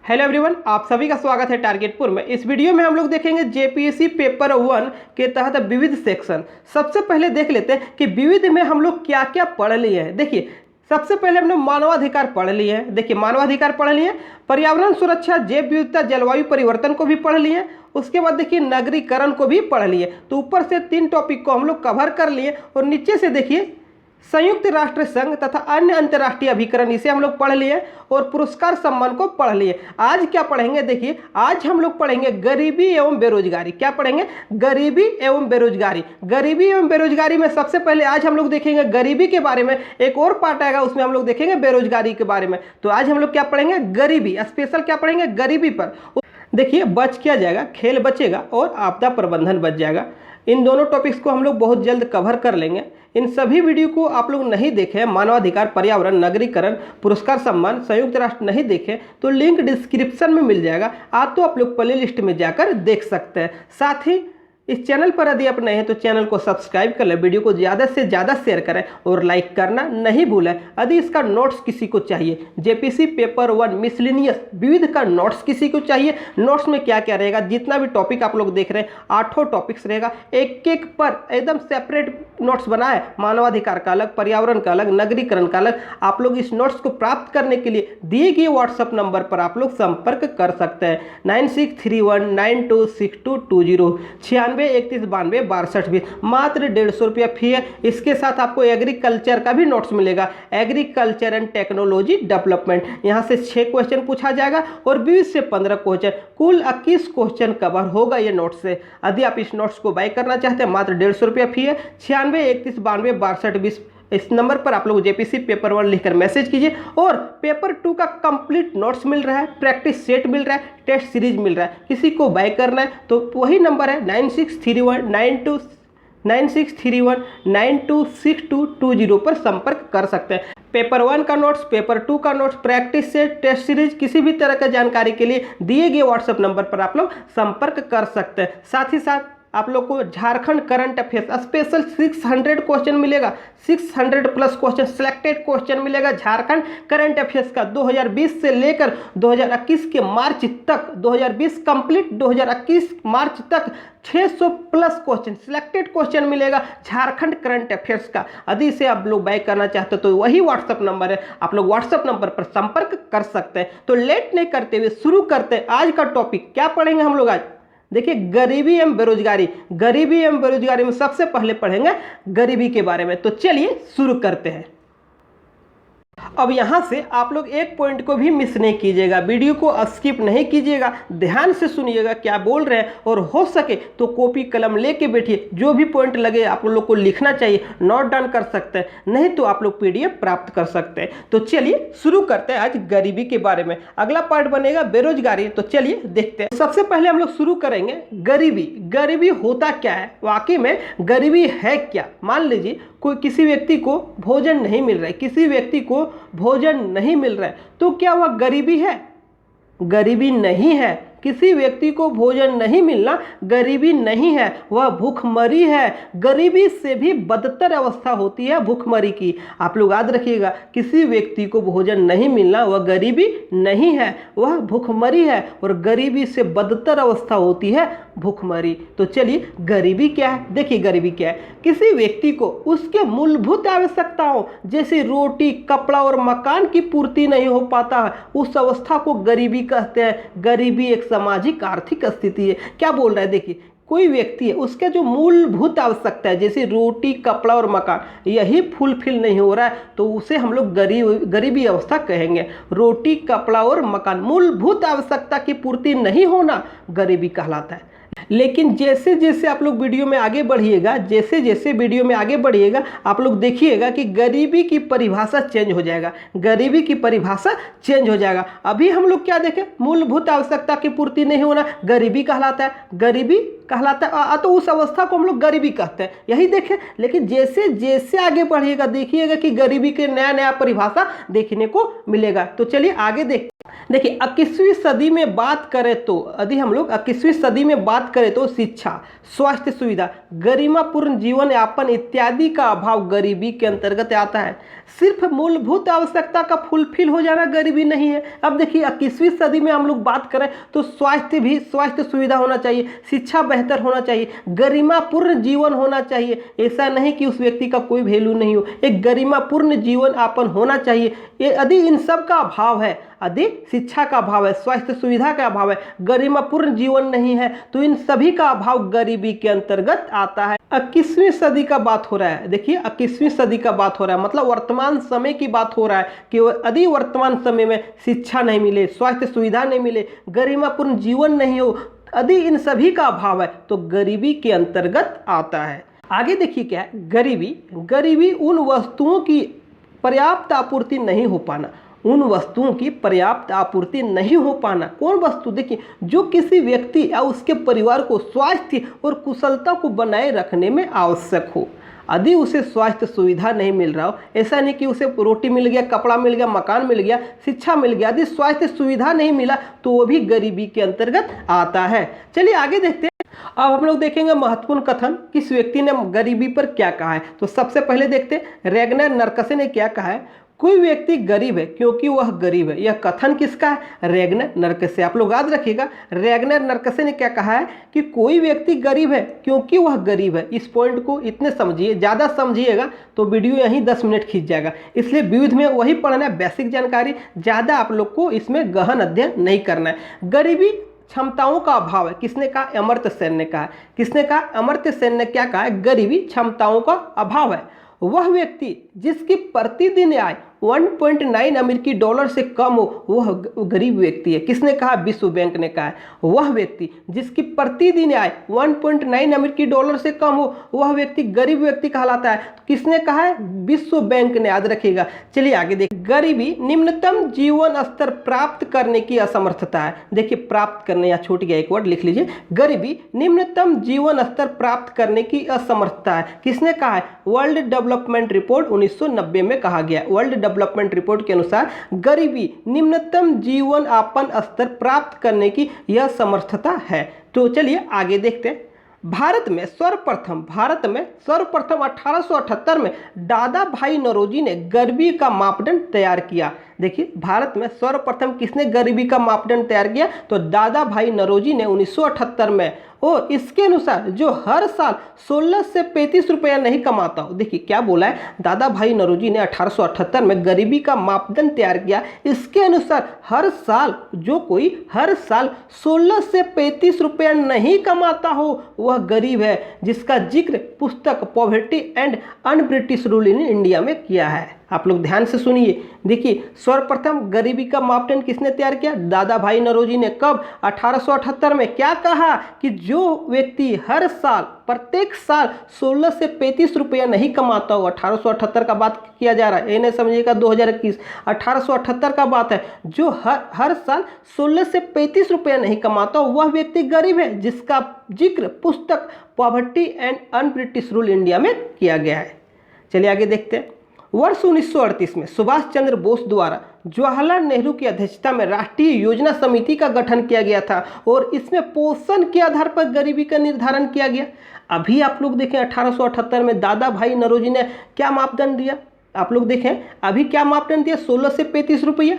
Hello everyone, आप सभी का स्वागत है टारगेटपुर में। इस वीडियो में हम लोग देखेंगे जेपीएससी पेपर 1 के तहत विविध सेक्शन। सबसे पहले देख लेते हैं कि विविध में हम लोग क्या क्या पढ़ लिए हैं। देखिए, सबसे पहले हमने मानवाधिकार पढ़ लिए हैं। देखिए, मानवाधिकार पढ़ लिए, पर्यावरण सुरक्षा, जैव विविधता, जलवायु परिवर्तन को भी पढ़ लिए। उसके बाद देखिए नगरीकरण को भी पढ़ लिए। तो ऊपर से 3 टॉपिक को हम लोग कवर कर लिए और नीचे से देखिए संयुक्त राष्ट्र संघ तथा अन्य अंतर्राष्ट्रीय अभिकरण, इसे हम लोग पढ़ लिए और पुरस्कार सम्मान को पढ़ लिए। आज क्या पढ़ेंगे? देखिए, आज हम लोग पढ़ेंगे गरीबी एवं बेरोजगारी। क्या पढ़ेंगे? गरीबी एवं बेरोजगारी। गरीबी एवं बेरोजगारी में सबसे पहले आज हम लोग देखेंगे गरीबी के बारे में। एक और पार्ट आएगा, उसमें हम लोग देखेंगे बेरोजगारी के बारे में। तो आज हम लोग क्या पढ़ेंगे? गरीबी। स्पेशल क्या पढ़ेंगे? गरीबी पर। देखिए, बच क्या जाएगा? खेल बचेगा और आपदा प्रबंधन बच जाएगा। इन दोनों टॉपिक्स को हम लोग बहुत जल्द कवर कर लेंगे। इन सभी वीडियो को आप लोग नहीं देखे, मानवाधिकार, पर्यावरण, नगरीकरण, पुरस्कार सम्मान, संयुक्त राष्ट्र नहीं देखे तो लिंक डिस्क्रिप्शन में मिल जाएगा। आप तो आप लोग प्ले लिस्ट में जाकर देख सकते हैं। साथ ही इस चैनल पर यदि आप नए हैं तो चैनल को सब्सक्राइब कर लें, वीडियो को ज़्यादा से ज़्यादा शेयर करें और लाइक करना नहीं भूलें। यदि इसका नोट्स किसी को चाहिए, जेपीसी पेपर 1 मिसलिनियस विविध का नोट्स किसी को चाहिए, नोट्स में क्या क्या रहेगा, जितना भी टॉपिक आप लोग देख रहे हैं 8 टॉपिक्स रहेगा, एक एक पर एकदम सेपरेट नोट्स बना है। मानवाधिकार का अलग, पर्यावरण का अलग, नगरीकरण का अलग। आप लोग इस नोट्स को प्राप्त करने के लिए दिए गए व्हाट्सएप नंबर पर आप लोग संपर्क कर सकते हैं। 9631926220 9631926220। मात्र 150 रुपया फी है। इसके साथ आपको एग्रीकल्चर का भी नोट्स मिलेगा, एग्रीकल्चर एंड टेक्नोलॉजी डेवलपमेंट। यहाँ से 6 क्वेश्चन पूछा जाएगा और 20 से 15 क्वेश्चन, कुल 21 क्वेश्चन कवर होगा ये नोट्स से। यदि आप इस नोट्स को बाय करना चाहते हैं, मात्र 150 रुपया फी है। 9631926220 इस नंबर पर आप लोग जेपीसी पेपर 1 लिखकर मैसेज कीजिए। और पेपर 2 का कंप्लीट नोट्स मिल रहा है, प्रैक्टिस सेट मिल रहा है, टेस्ट सीरीज मिल रहा है। किसी को बाय करना है तो वही नंबर है 9631926220 पर संपर्क कर सकते हैं। पेपर 1 का नोट्स, पेपर 2 का notes, practice set, test series, किसी भी तरह का जानकारी के लिए दिए गए व्हाट्सएप नंबर पर आप लोग संपर्क कर सकते हैं। साथ ही साथ आप लोग को Jharkhand current affairs special 600 question मिलेगा, 600 प्लस क्वेश्चन, सिलेक्टेड क्वेश्चन मिलेगा झारखंड करंट अफेयर्स का 2020 से लेकर 2021 के मार्च तक, 2020 कंप्लीट 2021 मार्च तक 600 प्लस क्वेश्चन, सिलेक्टेड क्वेश्चन मिलेगा झारखंड करंट अफेयर्स का। यदि इसे आप लोग बाय करना चाहते हो तो वही व्हाट्सएप नंबर है, आप लोग व्हाट्सएप नंबर पर संपर्क कर सकते हैं। तो लेट नहीं करते हुए शुरू करते हैं आज का टॉपिक। क्या पढ़ेंगे हम लोग आज? देखिए, गरीबी एवं बेरोजगारी। गरीबी एवं बेरोजगारी में सबसे पहले पढ़ेंगे गरीबी के बारे में। तो चलिए शुरू करते हैं। अब यहाँ से आप लोग एक पॉइंट को भी मिस नहीं कीजिएगा, वीडियो को स्किप नहीं कीजिएगा, ध्यान से सुनिएगा क्या बोल रहे हैं और हो सके तो कॉपी कलम लेके बैठिए। जो भी पॉइंट लगे आप लोग को लिखना चाहिए, नोट डाउन कर सकते हैं, नहीं तो आप लोग पीडीएफ प्राप्त कर सकते हैं। तो चलिए शुरू करते हैं आज गरीबी के बारे में। अगला पार्ट बनेगा बेरोजगारी। तो चलिए देखते हैं। सबसे पहले हम लोग शुरू करेंगे गरीबी। गरीबी होता क्या है? वाकई में गरीबी है क्या? मान लीजिए कोई किसी व्यक्ति को भोजन नहीं मिल रहा है, किसी व्यक्ति को भोजन नहीं मिल रहा है, तो क्या वह गरीबी है? गरीबी नहीं है। किसी व्यक्ति को भोजन नहीं मिलना गरीबी नहीं है, वह भूखमरी है। गरीबी से भी बदतर अवस्था होती है भूखमरी की। आप लोग याद रखिएगा, किसी व्यक्ति को भोजन नहीं मिलना वह गरीबी नहीं है, वह भूखमरी है। और गरीबी से बदतर अवस्था होती है भूखमरी। तो चलिए गरीबी क्या है? देखिए गरीबी क्या है। किसी व्यक्ति को उसके मूलभूत आवश्यकताओं जैसे रोटी, कपड़ा और मकान की पूर्ति नहीं हो पाता है, उस अवस्था को गरीबी कहते हैं। गरीबी एक सामाजिक आर्थिक स्थिति है। क्या बोल रहा है? देखिए, कोई व्यक्ति है, उसके जो मूलभूत आवश्यकता है जैसे रोटी, कपड़ा और मकान, यही फुलफिल नहीं हो रहा है तो उसे हम लोग गरीबी अवस्था कहेंगे। रोटी, कपड़ा और मकान, मूलभूत आवश्यकता की पूर्ति नहीं होना गरीबी कहलाता है। लेकिन जैसे जैसे आप लोग वीडियो में आगे बढ़िएगा, जैसे जैसे वीडियो में आगे बढ़िएगा, आप लोग देखिएगा कि गरीबी की परिभाषा चेंज हो जाएगा। गरीबी की परिभाषा चेंज हो जाएगा। अभी हम लोग क्या देखें? मूलभूत आवश्यकता की पूर्ति नहीं होना गरीबी कहलाता है। गरीबी कहलाता है, तो उस अवस्था को हम लोग गरीबी कहते हैं। यही देखें, लेकिन जैसे जैसे आगे बढ़िएगा देखिएगा कि गरीबी के नया नया परिभाषा देखने को मिलेगा। तो चलिए आगे देखते हैं। देखिए 21वीं सदी में बात करें तो, यदि हम लोग 21वीं सदी में बात करें तो शिक्षा, स्वास्थ्य सुविधा, गरिमापूर्ण जीवन यापन इत्यादि का अभाव गरीबी के अंतर्गत आता है। सिर्फ मूलभूत आवश्यकता का फुलफिल हो जाना गरीबी नहीं है। अब देखिए 21वीं सदी में हम लोग बात करें तो स्वास्थ्य सुविधा होना चाहिए, शिक्षा बेहतर होना चाहिए, गरिमापूर्ण जीवन होना चाहिए। ऐसा नहीं कि उस व्यक्ति का कोई वैल्यू नहीं हो, एक गरिमापूर्ण जीवन यापन होना चाहिए। यदि इन सब का अभाव है, यदि शिक्षा का अभाव है, स्वास्थ्य सुविधा का अभाव है, गरिमापूर्ण जीवन नहीं है, तो इन सभी का अभाव गरीबी के अंतर्गत आता है। 21वीं सदी का बात हो रहा है। देखिए 21वीं सदी का बात हो रहा है, मतलब वर्तमान समय की बात हो रहा है कि यदि वर्तमान समय में शिक्षा नहीं मिले, स्वास्थ्य सुविधा नहीं मिले, गरिमापूर्ण जीवन नहीं हो, यदि इन सभी का अभाव है तो गरीबी के अंतर्गत आता है। आगे देखिए क्या है, गरीबी उन वस्तुओं की पर्याप्त आपूर्ति नहीं हो पाना, उन वस्तुओं की पर्याप्त आपूर्ति नहीं हो पाना। कौन वस्तु? देखिए जो किसी व्यक्ति या उसके परिवार को स्वास्थ्य और कुशलता को बनाए रखने में आवश्यक हो। यदि उसे स्वास्थ्य सुविधा नहीं मिल रहा हो, ऐसा नहीं कि उसे रोटी मिल गया, कपड़ा मिल गया, मकान मिल गया, शिक्षा मिल गया, यदि स्वास्थ्य सुविधा नहीं मिला तो वो भी गरीबी के अंतर्गत आता है। चलिए आगे देखते हैं। अब हम लोग देखेंगे महत्वपूर्ण कथन, किस व्यक्ति ने गरीबी पर क्या कहा है। तो सबसे पहले देखते हैं रैगनर नरकसे ने क्या कहा है। कोई व्यक्ति गरीब है क्योंकि वह गरीब है। यह कथन किसका है? रैगनर नरकसे। आप लोग याद रखिएगा, रैगनर नरकसे ने क्या कहा है कि कोई व्यक्ति गरीब है क्योंकि वह गरीब है। इस पॉइंट को इतने समझिए, ज़्यादा समझिएगा तो वीडियो यहीं 10 मिनट खींच जाएगा। इसलिए विविध में वही पढ़ना है, बेसिक जानकारी, ज़्यादा आप लोग को इसमें गहन अध्ययन नहीं करना है। गरीबी क्षमताओं का अभाव है। किसने कहा? अमर्त्य सेन ने कहा। किसने कहा? अमर्त्य सेन ने क्या कहा है? गरीबी क्षमताओं का अभाव है। वह व्यक्ति जिसकी प्रतिदिन आय 1.9 अमेरिकी डॉलर से कम हो वह गरीब व्यक्ति है। किसने कहा? विश्व बैंक ने कहा है। वह व्यक्ति जिसकी प्रतिदिन आय 1.9 अमेरिकी डॉलर से कम हो वह व्यक्ति गरीब व्यक्ति कहलाता है। तो किसने कहा है? विश्व बैंक ने, याद रखिएगा। चलिए आगे देखिए। गरीबी निम्नतम जीवन स्तर प्राप्त करने की असमर्थता है। देखिए प्राप्त करने, या छूट गया एक वर्ड, लिख लीजिए। गरीबी निम्नतम जीवन स्तर प्राप्त करने की असमर्थता है। किसने कहा है? वर्ल्ड डेवलपमेंट रिपोर्ट 1990 में कहा गया। वर्ल्ड डेवलपमेंट रिपोर्ट के अनुसार गरीबी निम्नतम जीवन यापन स्तर प्राप्त करने की यह समर्थता है। तो चलिए आगे देखते हैं। भारत में सर्वप्रथम 1878 में दादा भाई नौरोजी ने गरीबी का मापदंड तैयार किया। देखिए भारत में सर्वप्रथम किसने गरीबी का मापदंड तैयार किया? तो दादा भाई नौरोजी ने 1978 में। और इसके अनुसार जो हर साल 16 से 35 रुपया नहीं कमाता हो, देखिए क्या बोला है, दादा भाई नौरोजी ने 1878 में गरीबी का मापदंड तैयार किया। इसके अनुसार हर साल जो कोई हर साल 16 से 35 रुपया नहीं कमाता हो वह गरीब है, जिसका जिक्र पुस्तक poverty and un British rule in India में किया है। आप लोग ध्यान से सुनिए। देखिए सर्वप्रथम गरीबी का मापदंड किसने तैयार किया? दादा भाई नौरोजी ने। कब? 1878 में। क्या कहा कि जो व्यक्ति हर साल, प्रत्येक साल 16 से 35 रुपया नहीं कमाता हो, 1878 का बात किया जा रहा है, ये नहीं समझिएगा 2021, 1878 का बात है। जो हर साल 16 से 35 रुपया नहीं कमाता हो वह व्यक्ति गरीब है, जिसका जिक्र पुस्तक poverty and un British rule India में किया गया है। चलिए आगे देखते हैं। वर्ष 1938 में सुभाष चंद्र बोस द्वारा जवाहरलाल नेहरू की अध्यक्षता में राष्ट्रीय योजना समिति का गठन किया गया था और इसमें पोषण के आधार पर गरीबी का निर्धारण किया गया। अभी आप लोग देखें 1878 में दादा भाई नौरोजी ने क्या मापदंड दिया? आप लोग देखें अभी क्या मापदंड दिया? 16 से 35 रुपया,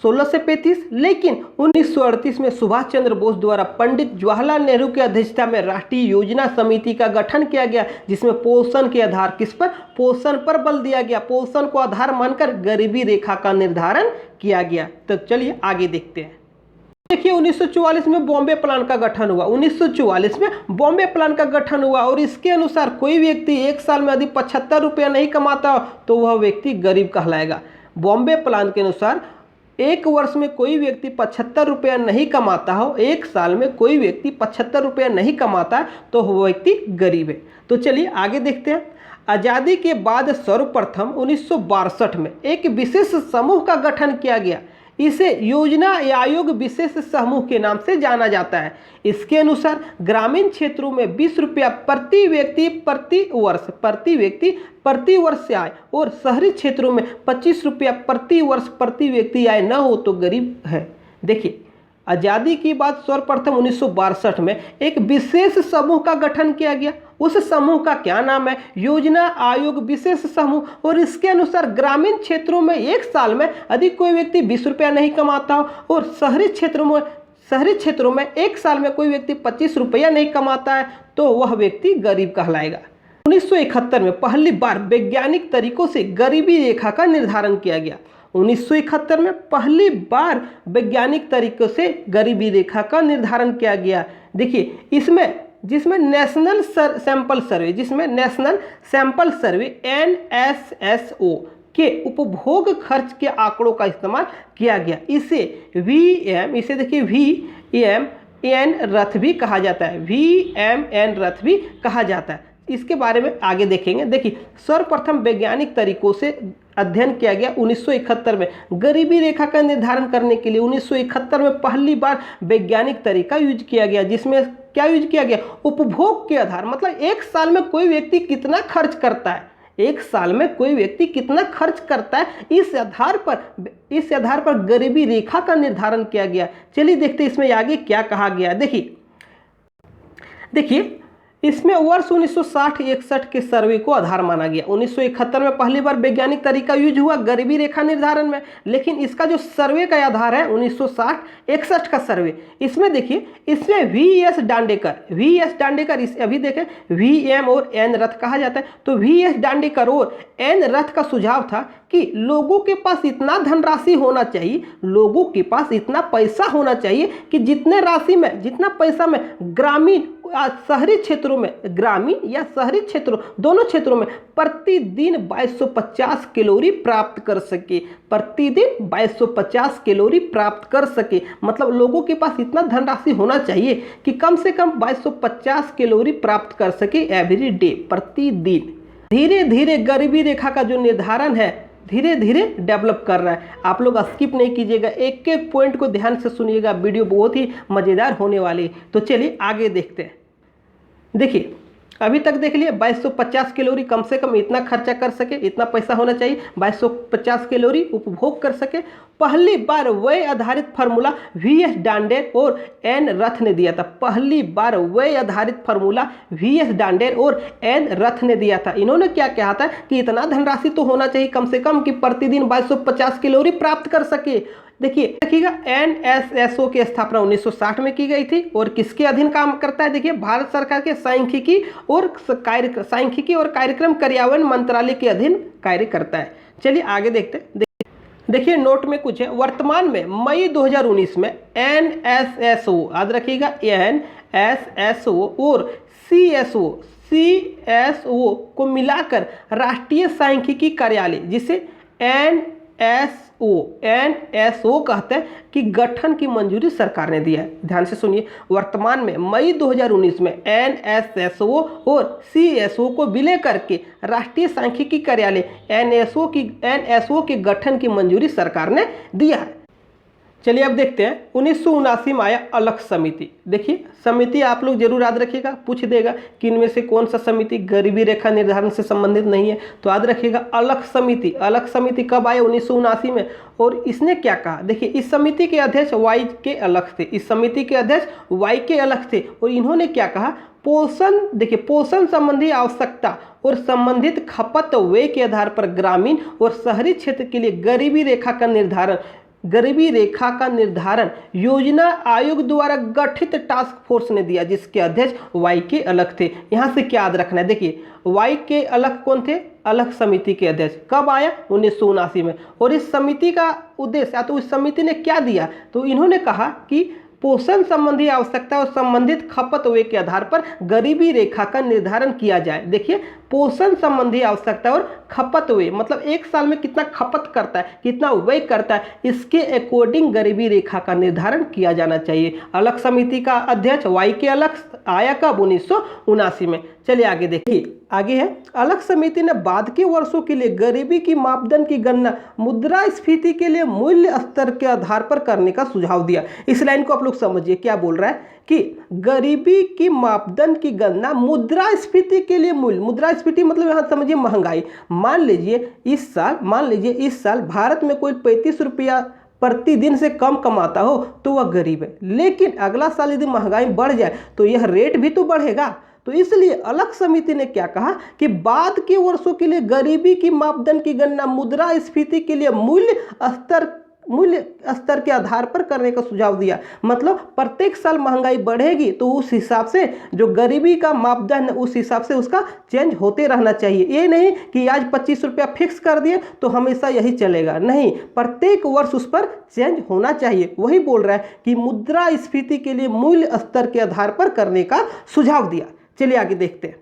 16 से 35। लेकिन 1938 में सुभाष चंद्र बोस द्वारा पंडित जवाहरलाल नेहरू की अध्यक्षता में राष्ट्रीय योजना समिति का गठन किया गया, जिसमें पोषण के आधार, किस पर? पोषण पर बल दिया गया। पोषण को आधार मानकर गरीबी रेखा का निर्धारण किया गया। तो चलिए आगे देखते हैं। देखिए 1944 में बॉम्बे प्लान का गठन हुआ। 1944 में बॉम्बे प्लान का गठन हुआ और इसके अनुसार कोई व्यक्ति एक साल में यदि 75 रुपया नहीं कमाता तो वह व्यक्ति गरीब कहलाएगा। बॉम्बे प्लान के अनुसार एक वर्ष में कोई व्यक्ति 75 रुपया नहीं कमाता हो, एक साल में कोई व्यक्ति 75 रुपया नहीं कमाता तो वह व्यक्ति गरीब है। तो चलिए आगे देखते हैं। आज़ादी के बाद सर्वप्रथम 1962 में एक विशेष समूह का गठन किया गया। इसे योजना आयोग विशेष समूह के नाम से जाना जाता है। इसके अनुसार ग्रामीण क्षेत्रों में 20 रुपया प्रति व्यक्ति प्रति वर्ष से आय और शहरी क्षेत्रों में 25 रुपया प्रति वर्ष प्रति व्यक्ति आय न हो तो गरीब है। देखिए, आज़ादी की बात सर्वप्रथम 1962 में एक विशेष समूह का गठन किया गया। उस समूह का क्या नाम है? योजना आयोग विशेष समूह। और इसके अनुसार ग्रामीण क्षेत्रों में एक साल में यदि कोई व्यक्ति 20 रुपया नहीं कमाता हो और शहरी क्षेत्रों में एक साल में कोई व्यक्ति 25 रुपया नहीं कमाता है तो वह व्यक्ति गरीब कहलाएगा। 1971 में पहली बार वैज्ञानिक तरीकों से गरीबी रेखा का निर्धारण किया गया। 1971 में पहली बार वैज्ञानिक तरीकों से गरीबी रेखा का निर्धारण किया गया। देखिए, जिसमें नेशनल सैंपल सर्वे NSSO के उपभोग खर्च के आंकड़ों का इस्तेमाल किया गया। इसे देखिए VMN रथ भी कहा जाता है, VMN रथ भी कहा जाता है। इसके बारे में आगे देखेंगे। देखिए, सर्वप्रथम वैज्ञानिक तरीकों से अध्ययन किया गया 1971 में। गरीबी रेखा का निर्धारण करने के लिए 1971 में पहली बार वैज्ञानिक तरीका यूज किया गया, जिसमें क्या यूज किया गया? उपभोग के आधार, मतलब एक साल में कोई व्यक्ति कितना खर्च करता है, इस आधार पर गरीबी रेखा का निर्धारण किया गया। चलिए देखते हैं इसमें आगे क्या कहा गया। देखिए इसमें वर्ष 1960-61 के सर्वे को आधार माना गया। 1971 में पहली बार वैज्ञानिक तरीका यूज हुआ गरीबी रेखा निर्धारण में, लेकिन इसका जो सर्वे का आधार है 1960-61 का सर्वे। इसमें देखिए, इसमें VS दांडेकर इस अभी देखें VM और N रथ कहा जाता है, तो VS दांडेकर और N रथ का सुझाव था कि लोगों के पास इतना धनराशि होना चाहिए, लोगों के पास इतना पैसा होना चाहिए कि जितना पैसा में ग्रामीण शहरी क्षेत्रों में, ग्रामीण या शहरी क्षेत्रों दोनों क्षेत्रों में प्रतिदिन 2250 कैलोरी प्राप्त कर सके, प्रतिदिन 2250 कैलोरी प्राप्त कर सके। मतलब लोगों के पास इतना धनराशि होना चाहिए कि कम से कम 2250 कैलोरी प्राप्त कर सके एवरी डे, प्रतिदिन। धीरे धीरे गरीबी रेखा का जो निर्धारण है धीरे धीरे डेवलप कर रहा है। आप लोग स्किप नहीं कीजिएगा, एक एक पॉइंट को ध्यान से सुनिएगा, वीडियो बहुत ही मज़ेदार होने वाली है। तो चलिए आगे देखते हैं। देखिए, अभी तक देख लिए 2250 कैलोरी कम से कम इतना खर्चा कर सके, इतना पैसा होना चाहिए, 2250 कैलोरी उपभोग कर सके। पहली बार व्यय आधारित फार्मूला VS दांडेर और N रथ ने दिया था। पहली बार व्यय आधारित फार्मूला VS दांडेर और N रथ ने दिया था। इन्होंने क्या कहा था कि इतना धनराशि तो होना चाहिए कम से कम कि प्रतिदिन 2250 कैलोरी प्राप्त कर सके। देखिएगा, NSSO की स्थापना 1960 में की गई थी और किसके अधीन काम करता है? देखिए, भारत सरकार के सांख्यिकी और कार्यक्रम कार्यान्वयन मंत्रालय के अधीन कार्य करता है। चलिए आगे देखते हैं। देखिए नोट में कुछ है। वर्तमान में मई 2019 में NSSO, याद रखिएगा, NSSO और CSO को मिलाकर राष्ट्रीय सांख्यिकी कार्यालय, जिसे NSO कहते हैं, कि गठन की मंजूरी सरकार ने दिया है। ध्यान से सुनिए, वर्तमान में मई 2019 में NSSO और CSO को विलय करके राष्ट्रीय सांख्यिकी कार्यालय NSO के गठन की मंजूरी सरकार ने दिया है। चलिए अब देखते हैं 1979 में आया अलख समिति। देखिए, समिति आप लोग जरूर याद रखिएगा, पूछ देगा कि इनमें से कौन सा समिति गरीबी रेखा निर्धारण से संबंधित नहीं है, तो याद रखिएगा अलख समिति। अलख समिति कब आया? 1979 में। और इसने क्या कहा? देखिए, इस समिति के अध्यक्ष YK अलख थे। और इन्होंने क्या कहा? पोषण संबंधी आवश्यकता और संबंधित खपत व्यय के आधार पर ग्रामीण और शहरी क्षेत्र के लिए गरीबी रेखा का निर्धारण योजना आयोग द्वारा गठित टास्क फोर्स ने दिया, जिसके अध्यक्ष YK अलख थे। यहाँ से क्या याद रखना है? देखिए, YK अलख कौन थे? अलख समिति के अध्यक्ष। कब आया? 1979 में। और इस समिति का उद्देश्य, या तो इस समिति ने क्या दिया, तो इन्होंने कहा कि पोषण संबंधी आवश्यकता और संबंधित खपत व्यय के आधार पर गरीबी रेखा का निर्धारण किया जाए। देखिए, पोषण संबंधी आवश्यकता और खपत व्यय, मतलब एक साल में कितना खपत करता है, कितना व्यय करता है, इसके अकॉर्डिंग गरीबी रेखा का निर्धारण किया जाना चाहिए। अलख समिति का अध्यक्ष YK अलख आया कब? 1979 में। चलिए आगे देखिए, आगे है, अलग समिति ने बाद के वर्षों के लिए गरीबी की मापदंड की गणना मुद्रास्फीति के लिए मूल्य स्तर के आधार पर करने का सुझाव दिया। इस लाइन को आप लोग समझिए, क्या बोल रहा है कि गरीबी की मापदंड की गणना मुद्रास्फीति के लिए मूल्य, मुद्रास्फीति मतलब यहाँ समझिए महंगाई। मान लीजिए इस साल भारत में कोई 35 रुपया प्रतिदिन से कम कमाता हो तो वह गरीब है, लेकिन अगला साल यदि महंगाई बढ़ जाए तो यह रेट भी तो बढ़ेगा। तो इसलिए अलग समिति ने क्या कहा कि बाद के वर्षों के लिए गरीबी की मापदंड की गणना मुद्रास्फीति के लिए मूल्य स्तर के आधार पर करने का सुझाव दिया। मतलब प्रत्येक साल महंगाई बढ़ेगी तो उस हिसाब से जो गरीबी का मापदंड उस हिसाब से उसका चेंज होते रहना चाहिए। ये नहीं कि आज 25 रुपया फिक्स कर दिए तो हमेशा यही चलेगा, नहीं, प्रत्येक वर्ष उस पर चेंज होना चाहिए। वही बोल रहा है कि मुद्रास्फीति के लिए मूल्य स्तर के आधार पर करने का सुझाव दिया। चलिए आगे देखते हैं।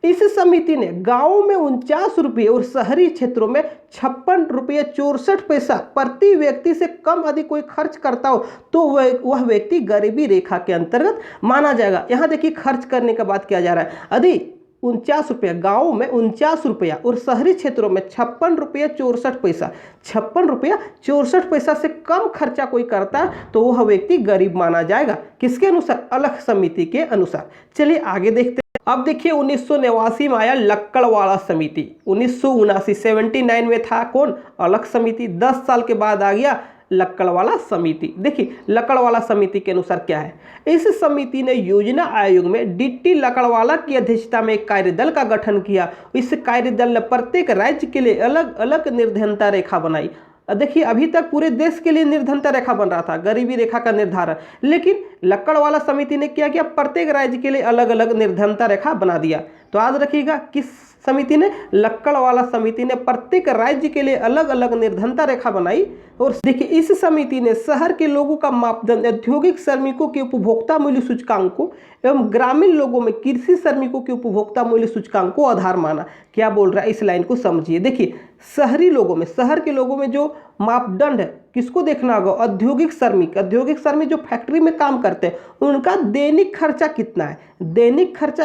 इस समिति ने गांवों में 49 रुपये और शहरी क्षेत्रों में 56 रुपये 64 पैसा प्रति व्यक्ति से कम यदि कोई खर्च करता हो तो वह व्यक्ति गरीबी रेखा के अंतर्गत माना जाएगा। यहाँ देखिए खर्च करने का बात किया जा रहा है। यदि 49 रुपया गाँव में 49 रुपया और शहरी क्षेत्रों में 56 रुपये 64 पैसा, 56 रुपया 64 पैसा से कम खर्चा कोई करता है तो वह व्यक्ति गरीब माना जाएगा। किसके अनुसार? अलग समिति के अनुसार। चलिए आगे देखते हैं। अब देखिए 1989 में आया लक्कड़वाला समिति। 1979 में था कौन? अलग समिति। 10 साल के बाद आ गया लक्कड़वाला समिति। देखिए लक्कड़वाला समिति के अनुसार क्या है, इस समिति ने योजना आयोग में डीटी लक्कड़वाला की अध्यक्षता में एक कार्यदल का गठन किया। इस कार्यदल ने प्रत्येक राज्य के लिए अलग अलग निर्धनता रेखा बनाई। देखिए अभी तक पूरे देश के लिए निर्धनता रेखा बन रहा था, गरीबी रेखा का निर्धारण, लेकिन लक्कड़वाला समिति ने क्या किया? प्रत्येक राज्य के लिए अलग अलग निर्धनता रेखा बना दिया। तो याद रखिएगा किस समिति ने? लक्कड़वाला समिति ने प्रत्येक राज्य के लिए अलग अलग निर्धनता रेखा बनाई। और देखिए इस समिति ने शहर के लोगों का मापदंड औद्योगिक श्रमिकों के उपभोक्ता मूल्य सूचकांक को एवं ग्रामीण लोगों में कृषि श्रमिकों के उपभोक्ता मूल्य सूचकांक को आधार माना। क्या बोल रहा है इस लाइन को समझिए। देखिए शहरी लोगों में, शहर के लोगों में जो मापदंड है किसको देखना होगा? औद्योगिक श्रमिक जो फैक्ट्री में काम करते हैं उनका दैनिक खर्चा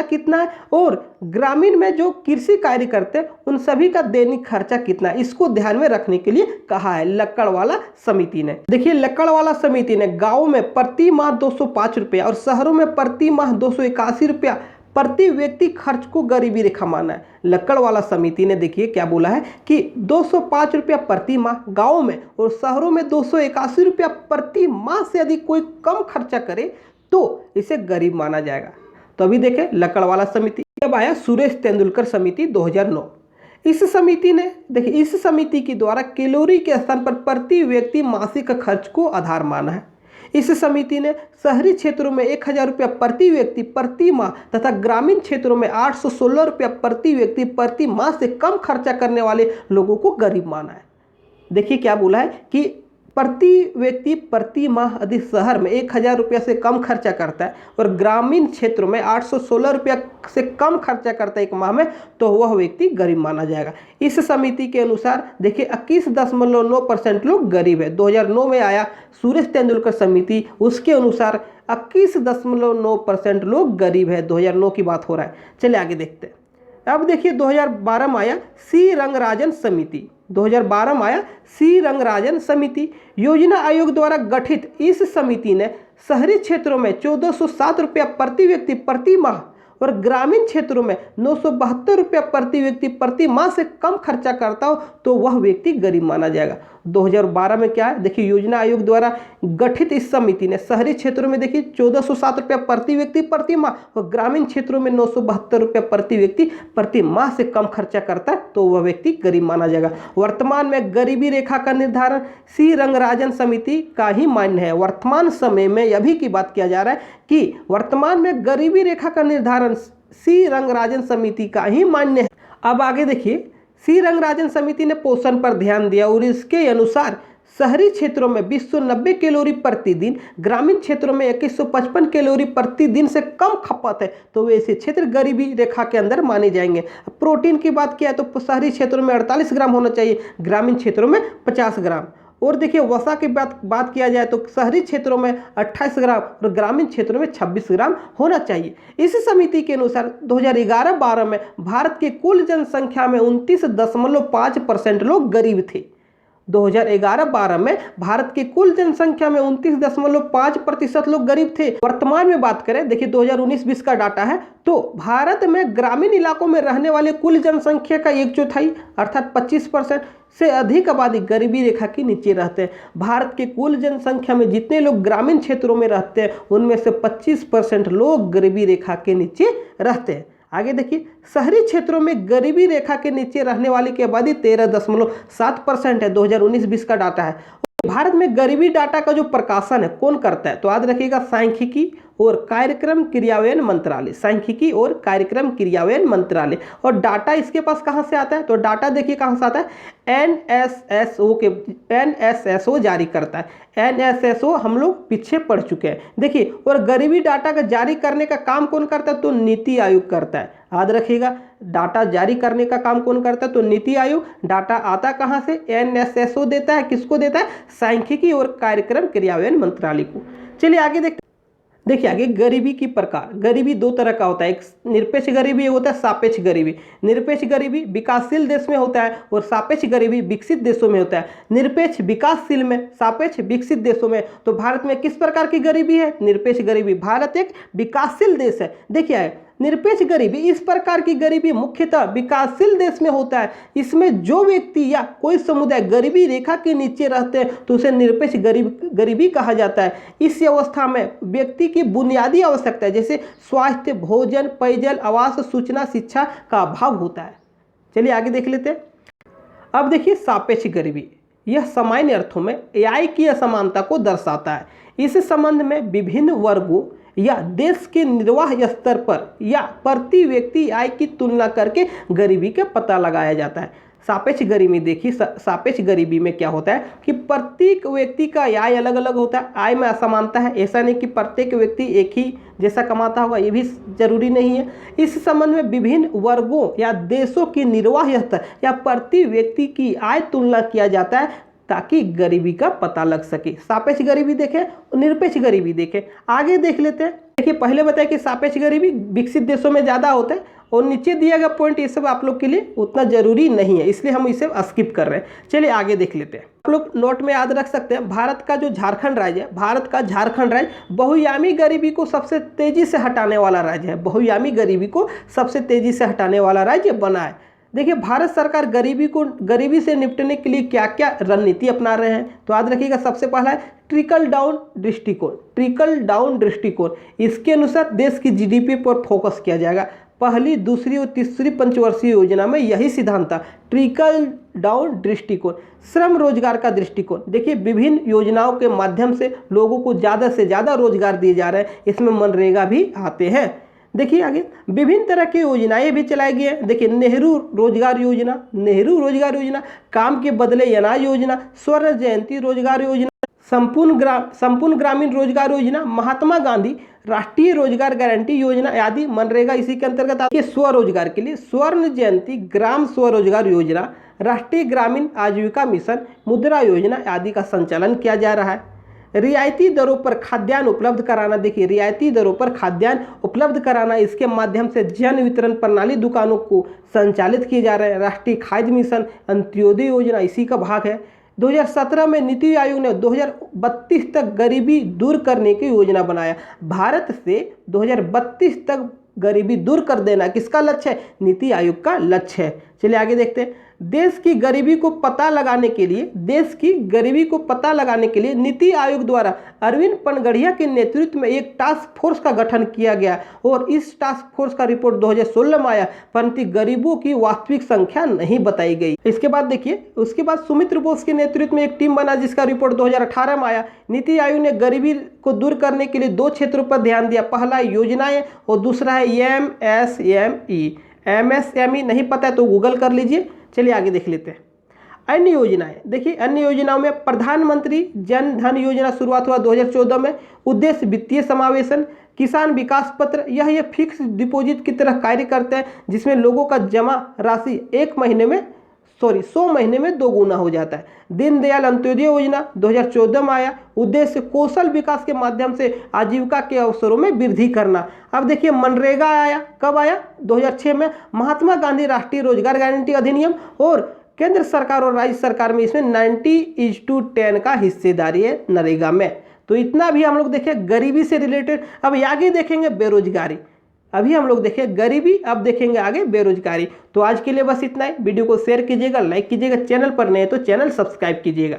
कितना है, और ग्रामीण में जो कृषि कार्य करते हैं उन सभी का दैनिक खर्चा कितना है, इसको ध्यान में रखने के लिए कहा है लक्कड़वाला समिति ने। देखिए लक्कड़वाला समिति ने गाँव में प्रति माह 205 रुपया और शहरों में प्रति माह 281 रुपया प्रति व्यक्ति खर्च को गरीबी रेखा माना है। लक्कड़वाला समिति ने देखिए क्या बोला है कि 205 रुपया प्रति माह गाँव में और शहरों में 281 रुपया प्रति माह से यदि कोई कम खर्चा करे तो इसे गरीब माना जाएगा। तो अभी देखें लक्कड़वाला समिति। अब आया सुरेश तेंदुलकर समिति 2009। इस समिति ने देखिए इस समिति के द्वारा कैलोरी के स्थान पर प्रति व्यक्ति मासिक खर्च को आधार माना है। इस समिति ने शहरी क्षेत्रों में 1000 रुपया प्रति व्यक्ति प्रति माह तथा ग्रामीण क्षेत्रों में 816 रुपया प्रति व्यक्ति प्रति माह से कम खर्चा करने वाले लोगों को गरीब माना है। देखिए क्या बोला है कि प्रति व्यक्ति प्रति माह यदि शहर में 1000 रुपया से कम खर्चा करता है और ग्रामीण क्षेत्रों में 816 रुपया से कम खर्चा करता है एक माह में तो वह व्यक्ति गरीब माना जाएगा। इस समिति के अनुसार देखिए 21.9% लोग गरीब है। 2009 में आया सुरेश तेंदुलकर समिति, उसके अनुसार 21.9% लोग गरीब है। 2009 की बात हो रहा है। चलिए आगे देखते हैं। अब देखिए 2012 में आया सी रंगराजन समिति। 2012 में आया सी रंगराजन समिति। योजना आयोग द्वारा गठित इस समिति ने शहरी क्षेत्रों में 1407 रुपया प्रति व्यक्ति प्रति माह और ग्रामीण क्षेत्रों में 972 रुपया प्रति व्यक्ति प्रति माह से कम खर्चा करता हो तो वह व्यक्ति गरीब माना जाएगा। 2012 में क्या है देखिए योजना आयोग द्वारा गठित इस समिति ने शहरी क्षेत्रों में देखिए 1407 रुपया प्रति व्यक्ति प्रति माह और ग्रामीण क्षेत्रों में 972 रुपया प्रति व्यक्ति प्रति माह से कम खर्चा करता है तो वह व्यक्ति गरीब माना जाएगा। वर्तमान में गरीबी रेखा का निर्धारण सी रंगराजन समिति का ही मान्य है। वर्तमान समय में अभी की बात किया जा रहा है कि वर्तमान में गरीबी रेखा का निर्धारण सी रंगराजन समिति का ही मान्य है। अब आगे देखिए सी रंगराजन समिति ने पोषण पर ध्यान दिया और इसके अनुसार शहरी क्षेत्रों में 290 कैलोरी प्रतिदिन, ग्रामीण क्षेत्रों में 2155 कैलोरी प्रतिदिन से कम खपत है तो वैसे क्षेत्र गरीबी रेखा के अंदर माने जाएंगे। प्रोटीन की बात किया तो शहरी क्षेत्रों में 48 ग्राम होना चाहिए, ग्रामीण क्षेत्रों में 50 ग्राम। और देखिए वसा की बात किया जाए तो शहरी क्षेत्रों में 28 ग्राम और ग्रामीण क्षेत्रों में 26 ग्राम होना चाहिए। इसी समिति के अनुसार 2011-12 में भारत की कुल जनसंख्या में 29.5% लोग गरीब थे। 2011-12 में भारत की कुल जनसंख्या में 29.5% लोग गरीब थे। वर्तमान में बात करें, देखिए 2019-20 का डाटा है, तो भारत में ग्रामीण इलाकों में रहने वाले कुल जनसंख्या का 1/4 अर्थात 25% से अधिक आबादी गरीबी रेखा के नीचे रहते हैं। भारत की कुल जनसंख्या में जितने लोग ग्रामीण क्षेत्रों में रहते हैं उनमें से 25% लोग गरीबी रेखा के नीचे रहते हैं। आगे देखिए, शहरी क्षेत्रों में गरीबी रेखा के नीचे रहने वाले की आबादी 13.7% है। 2019-20 का डाटा है। भारत में गरीबी डाटा का जो प्रकाशन है कौन करता है, तो याद रखिएगा सांख्यिकी और कार्यक्रम क्रियान्वयन मंत्रालय, सांख्यिकी और कार्यक्रम क्रियान्वयन मंत्रालय। और डाटा इसके पास कहां से आता है, तो डाटा देखिए कहां से आता है, एनएसएसओ जारी करता है। एनएसएसओ हम लोग पीछे पढ़ चुके हैं। देखिए, और गरीबी डाटा का जारी करने का काम कौन करता है, तो नीति आयोग करता है। याद रखिएगा, डाटा जारी करने का काम कौन करता है, तो नीति आयोग। डाटा आता कहां से, एनएसएसओ देता है। किसको देता है, सांख्यिकी और कार्यक्रम क्रियान्वयन मंत्रालय को। चलिए आगे देखते। देखिए आगे, गरीबी की प्रकार। गरीबी दो तरह का होता है, एक निरपेक्ष गरीबी होता है सापेक्ष गरीबी। निरपेक्ष गरीबी विकासशील देश में होता है और सापेक्ष गरीबी विकसित देशों में होता है। निरपेक्ष विकासशील में, सापेक्ष विकसित देशों में। तो भारत में किस प्रकार की गरीबी है, निरपेक्ष गरीबी। भारत एक विकासशील देश है। देखिए निरपेक्ष गरीबी, इस प्रकार की गरीबी मुख्यतः विकासशील देश में होता है। इसमें जो व्यक्ति या कोई समुदाय गरीबी रेखा के नीचे रहते हैं तो उसे निरपेक्ष गरीबी कहा जाता है। इस अवस्था में व्यक्ति की बुनियादी आवश्यकता जैसे स्वास्थ्य, भोजन, पेयजल, आवास, सूचना, शिक्षा का अभाव होता है। चलिए आगे देख लेते हैं। अब देखिए सापेक्ष गरीबी, यह सामान्य अर्थों में आय की असमानता को दर्शाता है। इस संबंध में विभिन्न वर्गों या देश के निर्वाह स्तर पर या प्रति व्यक्ति आय की तुलना करके गरीबी का पता लगाया जाता है। सापेक्ष गरीबी देखिए, सापेक्ष गरीबी में क्या होता है कि प्रत्येक व्यक्ति का आय अलग अलग होता है। आय में असमानता है, ऐसा नहीं कि प्रत्येक व्यक्ति एक ही जैसा कमाता होगा, ये भी जरूरी नहीं है। इस संबंध में विभिन्न वर्गों या देशों की निर्वाह स्तर या प्रति व्यक्ति की आय तुलना किया जाता है ताकि गरीबी का पता लग सके। सापेक्ष गरीबी देखें और निरपेक्ष गरीबी देखें। आगे देख लेते हैं। देखिए पहले बताया कि सापेक्ष गरीबी विकसित देशों में ज़्यादा होता है और नीचे दिया गया पॉइंट ये सब आप लोग के लिए उतना जरूरी नहीं है, इसलिए हम इसे स्किप कर रहे हैं। चलिए आगे देख लेते हैं। आप लोग नोट में याद रख सकते हैं, भारत का जो झारखंड राज्य है, भारत का झारखंड राज्य बहुआयामी गरीबी को सबसे तेजी से हटाने वाला राज्य है। बहुआयामी गरीबी को सबसे तेजी से हटाने वाला राज्य बना है। देखिए भारत सरकार गरीबी से निपटने के लिए क्या क्या रणनीति अपना रहे हैं, तो याद रखिएगा सबसे पहला है ट्रिकल डाउन दृष्टिकोण। ट्रिकल डाउन दृष्टिकोण, इसके अनुसार देश की जीडीपी पर फोकस किया जाएगा। पहली, दूसरी और तीसरी पंचवर्षीय योजना में यही सिद्धांत था, ट्रिकल डाउन दृष्टिकोण। श्रम रोजगार का दृष्टिकोण, देखिए विभिन्न योजनाओं के माध्यम से लोगों को ज़्यादा से ज़्यादा रोजगार दिए जा रहे हैं, इसमें मनरेगा भी आते हैं। देखिए आगे विभिन्न तरह की योजनाएं भी चलाई गई हैं। देखिए नेहरू रोजगार योजना, काम के बदले अनाज योजना, स्वर्ण जयंती रोजगार योजना, संपूर्ण ग्रामीण रोजगार योजना, महात्मा गांधी राष्ट्रीय रोजगार गारंटी योजना आदि मनरेगा इसी के अंतर्गत आती है। स्वरोजगार के लिए स्वर्ण जयंती ग्राम स्वरोजगार योजना, राष्ट्रीय ग्रामीण आजीविका मिशन, मुद्रा योजना आदि का संचालन किया जा रहा है। रियायती दरों पर खाद्यान्न उपलब्ध कराना, देखिए रियायती दरों पर खाद्यान्न उपलब्ध कराना, इसके माध्यम से जन वितरण प्रणाली दुकानों को संचालित किए जा रहे हैं। राष्ट्रीय खाद्य मिशन, अंत्योदय योजना इसी का भाग है। 2017 में नीति आयोग ने 2032 तक गरीबी दूर करने की योजना बनाया। भारत से 2032 तक गरीबी दूर कर देना किसका लक्ष्य है, नीति आयोग का लक्ष्य है। चलिए आगे देखते हैं। देश की गरीबी को पता लगाने के लिए नीति आयोग द्वारा अरविंद पनगड़िया के नेतृत्व में एक टास्क फोर्स का गठन किया गया और इस टास्क फोर्स का रिपोर्ट 2016 में आया, परंतु गरीबों की वास्तविक संख्या नहीं बताई गई। इसके बाद देखिए, उसके बाद सुमित्र बोस के नेतृत्व में एक टीम बना जिसका रिपोर्ट 2018 में आया। नीति आयोग ने गरीबी को दूर करने के लिए 2 क्षेत्रों पर ध्यान दिया। पहला योजनाएं और दूसरा है एमएसएमई। एमएसएमई नहीं पता है तो गूगल कर लीजिए। चलिए आगे देख लेते हैं। अन्य योजनाएं, देखिए अन्य योजनाओं में प्रधानमंत्री जन धन योजना शुरुआत हुआ 2014 में। उद्देश्य वित्तीय समावेशन, किसान विकास पत्र, यह फिक्स डिपॉजिट की तरह कार्य करते हैं जिसमें लोगों का जमा राशि 1 महीने में 100 महीने में 2 गुना हो जाता है। दीनदयाल अंत्योदय योजना 2014 में आया, उद्देश्य कौशल विकास के माध्यम से आजीविका के अवसरों में वृद्धि करना। अब देखिए मनरेगा आया, कब आया? 2006 में। महात्मा गांधी राष्ट्रीय रोजगार गारंटी अधिनियम, और केंद्र सरकार और राज्य सरकार में इसमें 90:10 का हिस्सेदारी है नरेगा में। तो इतना भी हम लोग देखें गरीबी से रिलेटेड। अब आगे देखेंगे बेरोजगारी। अभी हम लोग देखें गरीबी, अब देखेंगे आगे बेरोजगारी। तो आज के लिए बस इतना ही। वीडियो को शेयर कीजिएगा, लाइक कीजिएगा, चैनल पर नए तो चैनल सब्सक्राइब कीजिएगा।